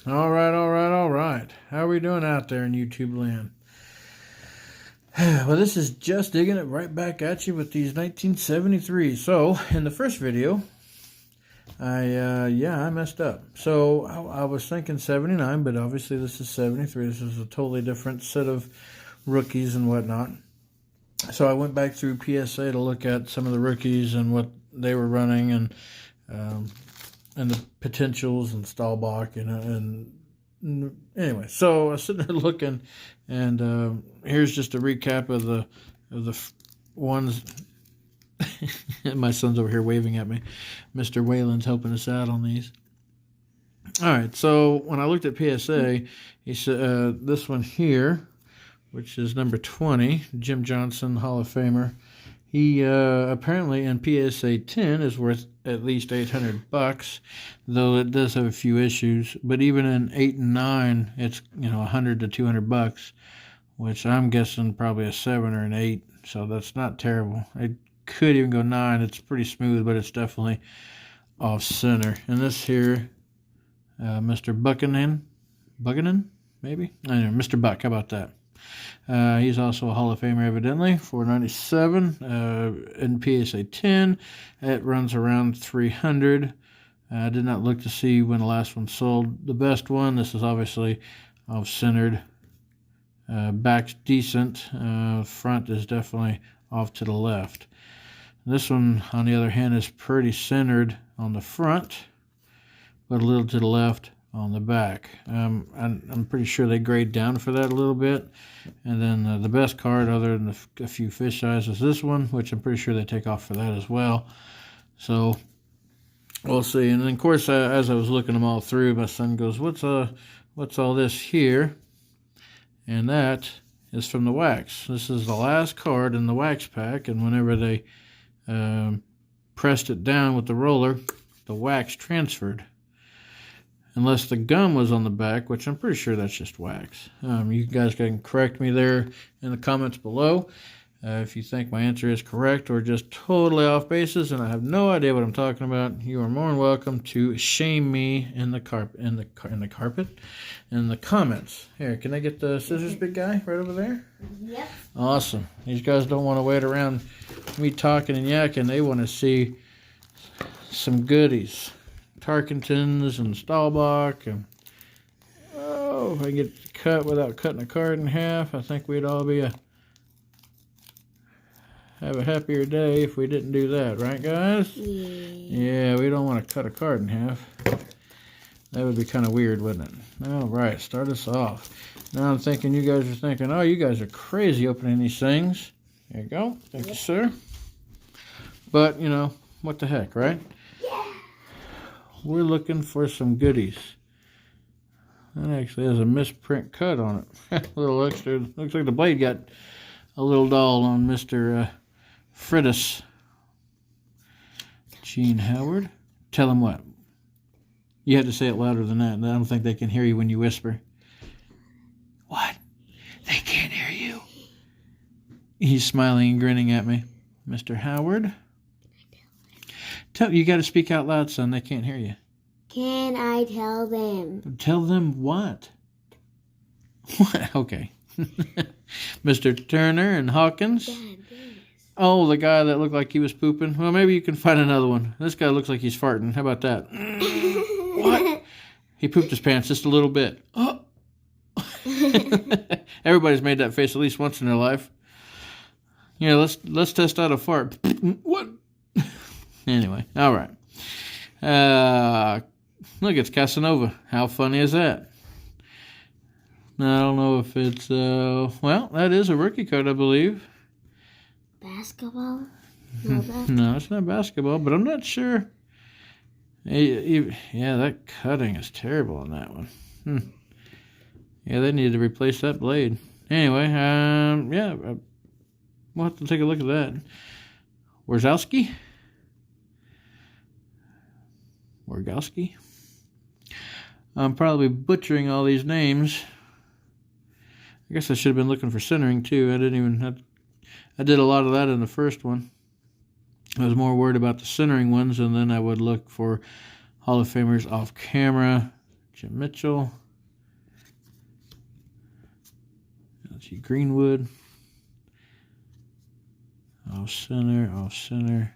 All right, all right, all right. How are we doing out there in YouTube land? Well, this is just digging it right back at you with these 1973. So, in the first video, I messed up. So, I was thinking 79, but obviously this is 73. This is a totally different set of rookies and whatnot. So, I went back through PSA to look at some of the rookies and what they were running and the potentials and Staubach and anyway, so I was sitting there looking, and here's just a recap of the ones. My son's over here waving at me. Mr. Whalen's helping us out on these. All right, so when I looked at PSA, he said this one here, which is number 20, Jim Johnson, Hall of Famer. He apparently in PSA 10 is worth at least $800, though it does have a few issues. But even in 8 and 9, it's $100 to $200, which I'm guessing probably a 7 or an 8. So that's not terrible. It could even go 9. It's pretty smooth, but it's definitely off center. And this here, Mr. Buchanan, maybe? I don't know, Mr. Buck. How about that? He's also a Hall of Famer, evidently, $497 in PSA 10. It runs around 300. I did not look to see when the last one sold. The best one, this is obviously off-centered. Back's decent. Front is definitely off to the left. This one, on the other hand, is pretty centered on the front, but a little to the left on the back. I'm pretty sure they grade down for that a little bit. And then the best card, other than a few fisheyes, is this one, which I'm pretty sure they take off for that as well. So we'll see. And then, of course, as I was looking them all through, my son goes, what's all this here? And that is from the wax. This is the last card in the wax pack, and whenever they pressed it down with the roller, the wax transferred. Unless the gum was on the back, which I'm pretty sure that's just wax. You guys can correct me there in the comments below if you think my answer is correct or just totally off basis and I have no idea what I'm talking about. You are more than welcome to shame me in the comments. Here, can I get the scissors, big guy, right over there? Yep. Awesome. These guys don't want to wait around me talking and yakking. They want to see some goodies. Tarkingtons and Staubach, and if I get it cut without cutting a card in half, I think we'd all have a happier day if we didn't do that, right, guys? Yeah, we don't want to cut a card in half. That would be kind of weird, wouldn't it? All right, start us off. Now I'm thinking you guys are thinking, oh, you guys are crazy opening these things. There you go. Thank you, sir. But, what the heck, right? We're looking for some goodies. That actually has a misprint cut on it. A little extra. Looks like the blade got a little dull on Mr. Frittis. Gene Howard. Tell him what? You have to say it louder than that. I don't think they can hear you when you whisper. What? They can't hear you. He's smiling and grinning at me. Mr. Howard. You got to speak out loud, son. They can't hear you. Can I tell them? Tell them what? What? Okay. Mr. Turner and Hawkins. Oh, the guy that looked like he was pooping. Well, maybe you can find another one. This guy looks like he's farting. How about that? What? He pooped his pants just a little bit. Oh. Everybody's made that face at least once in their life. Yeah, let's test out a fart. What? Anyway, all right. Look, it's Casanova. How funny is that? Now, I don't know if it's, well, that is a rookie card, I believe. Basketball? No, it's not basketball, but I'm not sure. Yeah, that cutting is terrible on that one. Yeah, they need to replace that blade. Anyway, yeah, we'll have to take a look at that. Wierzchowski? I'm probably butchering all these names. I guess I should have been looking for centering too. I did a lot of that in the first one. I was more worried about the centering ones, and then I would look for Hall of Famers off camera Jim Mitchell. Let's see, Greenwood. Off center, off center.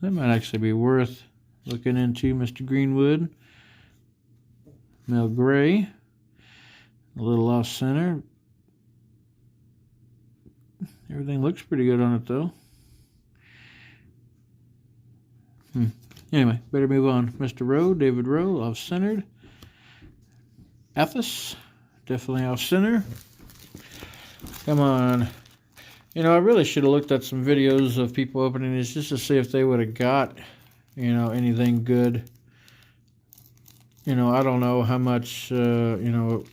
That might actually be worth looking into, Mr. Greenwood. Mel Gray. A little off center. Everything looks pretty good on it, though. Anyway, better move on. Mr. Rowe, David Rowe, off-centered. Ethos, definitely off-center. Come on. You know, I really should have looked at some videos of people opening these just to see if they would have got, you know, anything good. You know, I don't know how much, you know,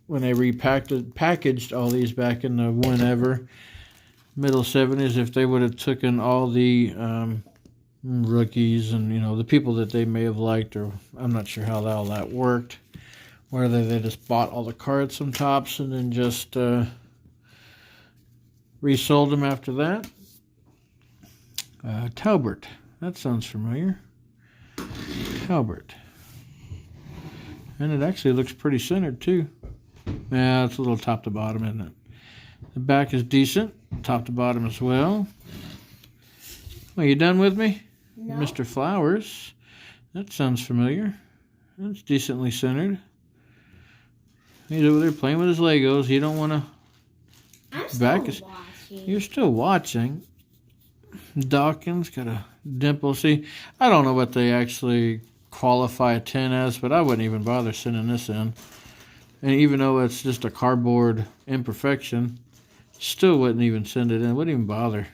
when they packaged all these back in the whenever, middle 70s, if they would have taken all the rookies and, you know, the people that they may have liked, or I'm not sure how all that worked, whether they just bought all the cards from Topps and then just resold them after that. Talbert, that sounds familiar. Talbert. And it actually looks pretty centered too. Yeah, it's a little top to bottom, isn't it? The back is decent, top to bottom as well. Are you done with me? No. Mr. Flowers. That sounds familiar. That's decently centered. He's over there playing with his Legos. You don't want to... I'm still watching. You're still watching. Dawkins got a dimple. See, I don't know what they actually qualify a 10 as, but I wouldn't even bother sending this in. And even though it's just a cardboard imperfection, still wouldn't even send it in. Wouldn't even bother.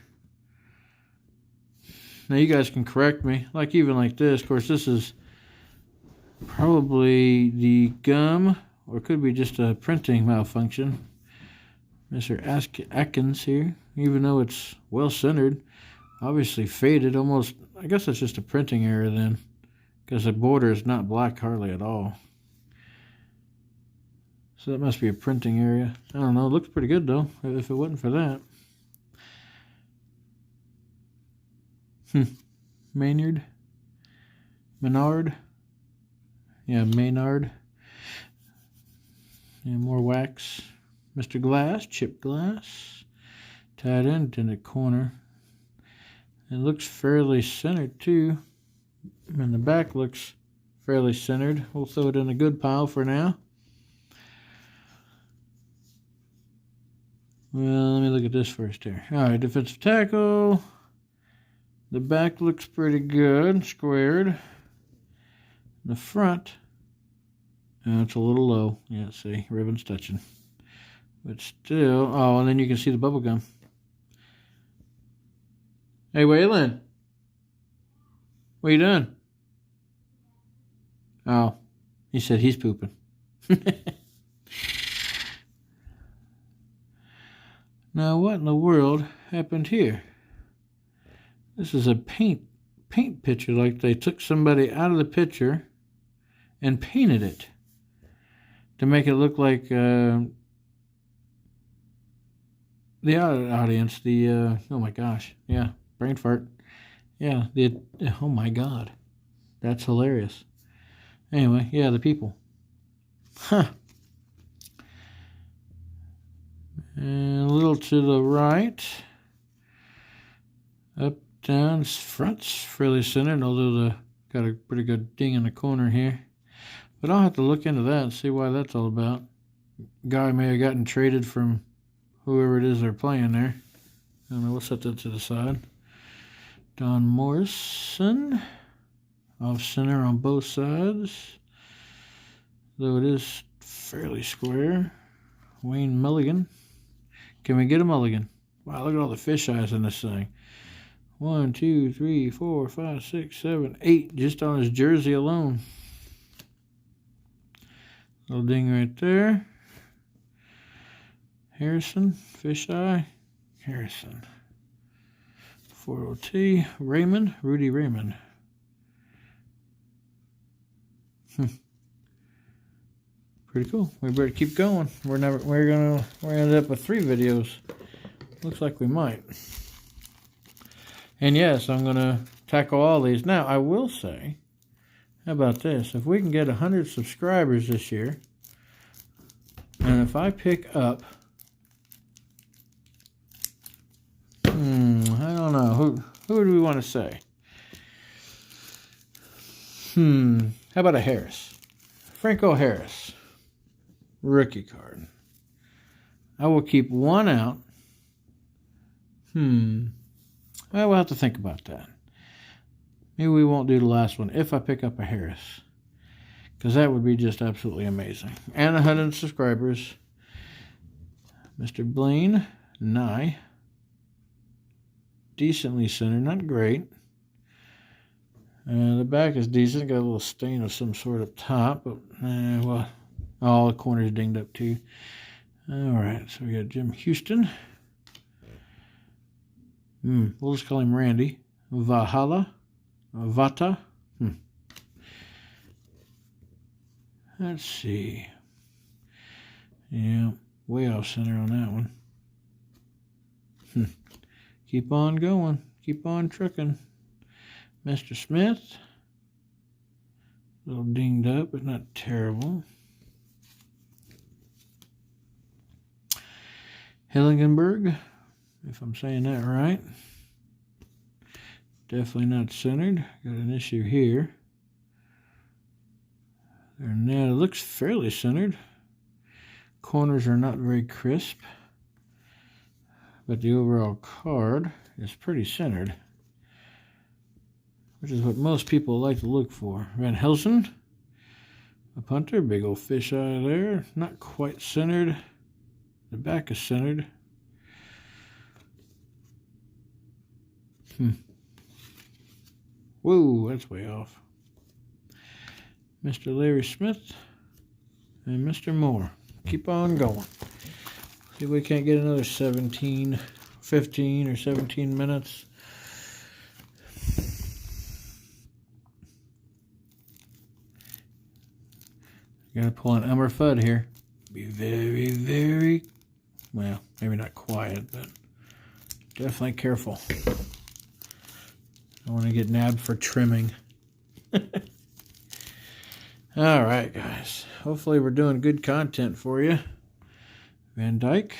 Now you guys can correct me. Like even like this, of course, this is probably the gum, or it could be just a printing malfunction. Mr. Atkins here, even though it's well centered, obviously faded almost. I guess that's just a printing error then, because the border is not black hardly at all. So that must be a printing area. I don't know. It looks pretty good though, if it wasn't for that. Maynard. Menard. Yeah, Maynard. And more wax. Mr. Glass, Chip Glass. Tied in the corner. It looks fairly centered too. And the back looks fairly centered. We'll throw it in a good pile for now. Well, let me look at this first here. Alright, defensive tackle. The back looks pretty good, squared. The front, it's a little low. Yeah, see, ribbon's touching. But still, oh, and then you can see the bubble gum. Hey, Waylon. What you doing? Oh, he said he's pooping. Now, what in the world happened here? This is a paint picture, like they took somebody out of the picture and painted it to make it look like the audience, oh my gosh, yeah, brain fart. Yeah, oh my God, that's hilarious. Anyway, yeah, the people. Huh. And a little to the right. Up, down, front's fairly centered, although got a pretty good ding in the corner here. But I'll have to look into that and see why that's all about. Guy may have gotten traded from whoever it is they're playing there. I don't know, we'll set that to the side. Don Morrison. Off center on both sides. Though it is fairly square. Wayne Mulligan. Can we get a mulligan? Wow, look at all the fish eyes in this thing. 1, 2, 3, 4, 5, 6, 7, 8 just on his jersey alone. Little ding right there. Harrison, fisheye. Harrison. 4OT. Raymond, Rudy Raymond. Pretty cool. We better keep going. We're gonna end up with 3 videos. Looks like we might. And yes, I'm gonna tackle all these. Now I will say How about this? If we can get 100 subscribers this year, and if I pick up, I don't know, who do we want to say? How about a Harris? Franco Harris, rookie card. I will keep one out. Well, we'll have to think about that. Maybe we won't do the last one if I pick up a Harris, because that would be just absolutely amazing. And 100 subscribers. Mr. Blaine Nye. Decently centered, not great. The back is decent. Got a little stain of some sort up top, but well, all the corners dinged up too. All right, so we got Jim Houston. We'll just call him Randy. Valhalla. Vata. Let's see. Yeah, way off center on that one. Keep on going. Keep on trucking. Mr. Smith. A little dinged up, but not terrible. Hilligenberg, if I'm saying that right. Definitely not centered. Got an issue here. There now it looks fairly centered. Corners are not very crisp, but the overall card is pretty centered, which is what most people like to look for. Van Helsen, a punter, big old fish eye there. Not quite centered. The back is centered. Whoa, that's way off. Mr. Larry Smith and Mr. Moore. Keep on going. See if we can't get another 15 or 17 minutes. Gotta pull an Elmer Fudd here. Be very, very, well, maybe not quiet, but definitely careful. I want to get nabbed for trimming. All right, guys. Hopefully we're doing good content for you. Van Dyke.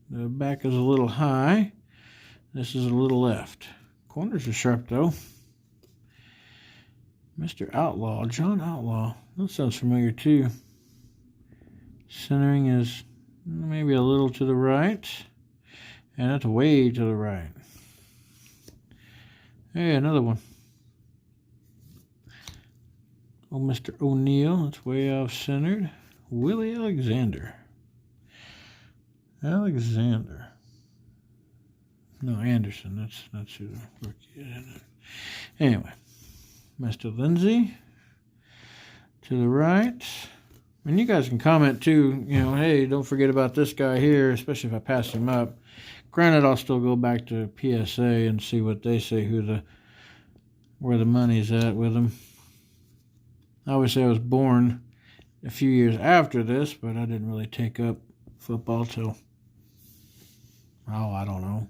The back is a little high. This is a little left. Corners are sharp, though. Mr. Outlaw, John Outlaw. That sounds familiar, too. Centering is maybe a little to the right. And that's way to the right. Hey, another one. Oh, Mr. O'Neill. That's way off centered. Willie Alexander. Alexander. No, Anderson. That's who the rookie is. Anyway. Mr. Lindsay. To the right. And you guys can comment too, hey, don't forget about this guy here, especially if I pass him up. Granted, I'll still go back to PSA and see what they say, where the money's at with them. Obviously, I was born a few years after this, but I didn't really take up football till, I don't know,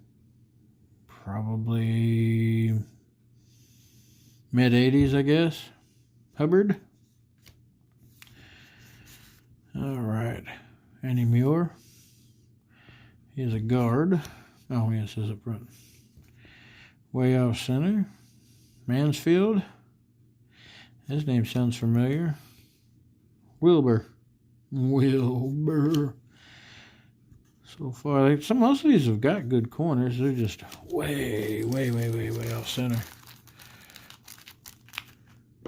probably mid-'80s, I guess. Hubbard. All right. Andy Muir. He's a guard. Oh, yes, he's up front. Way off center. Mansfield. His name sounds familiar. Wilbur. So far, most of these have got good corners. They're just way off center.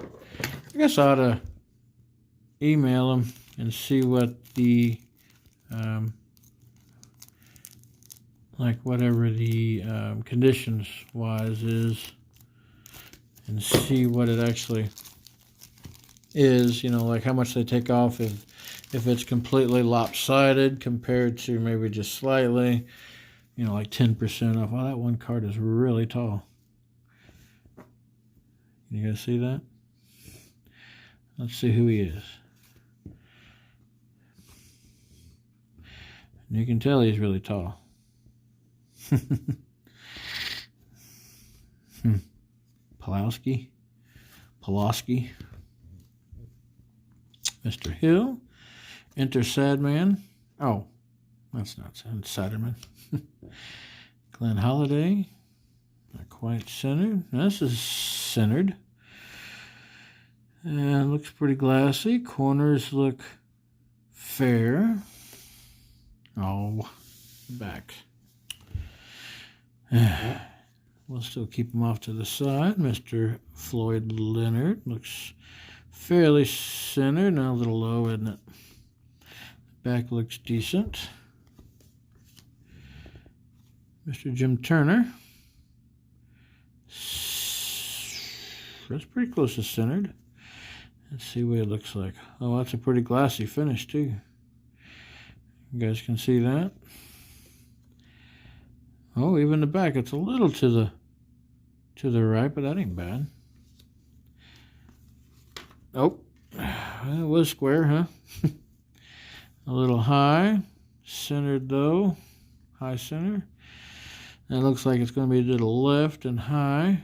I guess I ought to email them and see what the, whatever the conditions-wise is, and see what it actually is, like how much they take off if it's completely lopsided compared to maybe just slightly, like 10% off. Oh, that one card is really tall. You guys see that? Let's see who he is. And you can tell he's really tall. Pulowski. Pulaski. Mr. Hill. Enter Sadman. Oh, that's not Satterman. Glenn Holiday. Not quite centered. This is centered. And looks pretty glassy. Corners look fair. Oh, back. We'll still keep him off to the side. Mr. Floyd Leonard looks fairly centered. Now a little low, isn't it? Back looks decent. Mr. Jim Turner. That's pretty close to centered. Let's see what it looks like. Oh, that's a pretty glassy finish too. You guys can see that. Oh, even the back, it's a little to the right, but that ain't bad. Oh, it was square, huh? A little high, centered though, high center. And it looks like it's going to be to the left and high.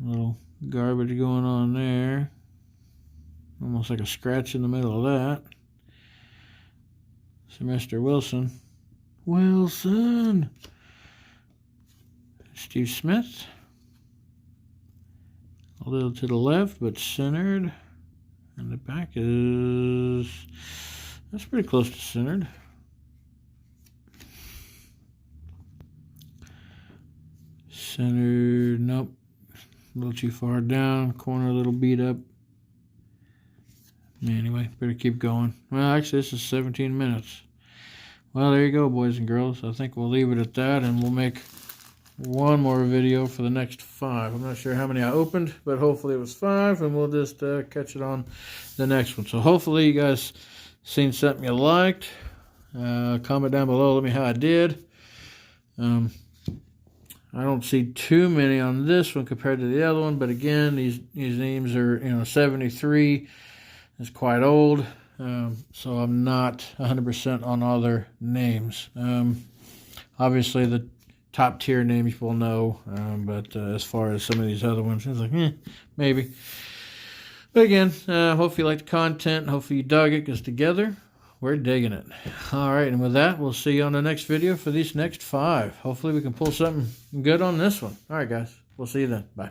A little garbage going on there. Almost like a scratch in the middle of that. So Mr. Wilson. Wilson! Steve Smith. A little to the left, but centered. And the back is... that's pretty close to centered. Centered, nope. A little too far down. Corner a little beat up. Anyway, better keep going. Well, actually, this is 17 minutes. Well, there you go, boys and girls. I think we'll leave it at that, and we'll make one more video for the next 5. I'm not sure how many I opened, but hopefully it was 5, and we'll just catch it on the next one. So hopefully you guys seen something you liked. Comment down below. Let me know how I did. I don't see too many on this one compared to the other one, but again, these names are 73 is quite old, so I'm not 100% on all their names. Obviously, the top tier names people know, but as far as some of these other ones, it's like maybe. But again, hope you liked the content. Hopefully you dug it, because together we're digging it. All right, and with that, we'll see you on the next video for these next 5. Hopefully we can pull something good on this one. All right, guys. We'll see you then. Bye.